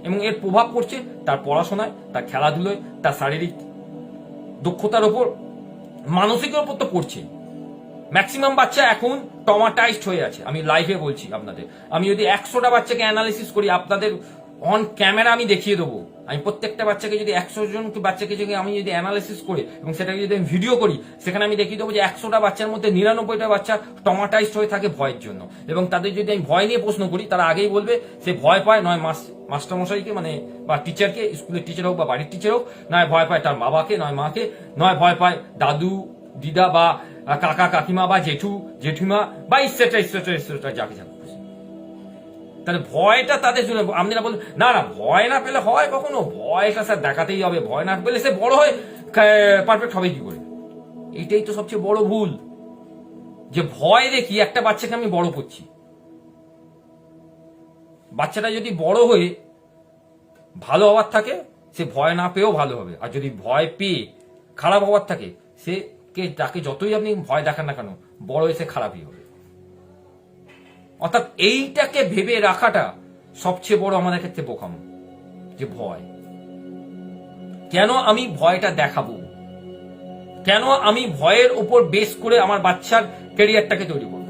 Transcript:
এবং এর প্রভাব পড়ছে তার পড়াশোনায়, তার খেলাধুলোয়, তার শারীরিক দক্ষতার ওপর, মানসিকের ওপর তো পড়ছে। ম্যাক্সিমাম বাচ্চা এখন টমাটাইজড হয়ে আছে। আমি লাইভে বলছি আপনাদের, আমি যদি 100টা বাচ্চাকে অ্যানালিসিস করি, আপনাদের অন ক্যামেরা আমি দেখিয়ে দেবো। আমি প্রত্যেকটা বাচ্চাকে যদি 100 জন বাচ্চাকে যদি আমি যদি অ্যানালিসিস করে এবং সেটাকে যদি আমি ভিডিও করি, সেখানে আমি দেখিয়ে দেবো যে 100টা বাচ্চার মধ্যে 99টা বাচ্চা টমাটাইজড হয়ে থাকে ভয়ের জন্য। এবং তাদের যদি আমি ভয় নিয়ে প্রশ্ন করি, তারা আগেই বলবে সে ভয় পায় নয় মাস্টারমশাইকে, মানে বা টিচারকে, স্কুলের টিচার হোক বা বাড়ির টিচার হোক, নয় ভয় পায় তার বাবাকে, নয় মাকে, নয় ভয় পায় দাদু দিদা বা কাকা কাকিমা বা জেঠু জেঠিমা বা ইসেট্রা ইসেট্রা ইসেট্রা যাকে যাকে। তাহলে ভয়টা তাদের জন্য, আপনারা বলেন না না ভয় না পেলে হয় কখনো, ভয়টা স্যার দেখাতেই হবে, ভয় না পেলে সে বড় হয়ে পারফেক্ট হবে কি করে? এটাই তো সবচেয়ে বড় ভুল, যে ভয় দেখি একটা বাচ্চাকে আমি বড় করছি। বাচ্চাটা যদি বড় হয়ে ভালো হওয়ার থাকে, সে ভয় না পেয়েও ভালো হবে। আর যদি ভয় পেয়ে খারাপ হওয়ার থাকে, সে তাকে যতই আপনি ভয় দেখান না কেন, বড় হয়ে সে খারাপই হবে। অর্থাৎ এইটাকে ভেবে রাখাটা সবচেয়ে বড় আমাদের ক্ষেত্রে বোকামো, যে ভয়। কেন আমি ভয়টা দেখাবো? কেন আমি ভয়ের উপর বেস করে আমার বাচ্চার ক্যারিয়ারটাকে তৈরি করবো?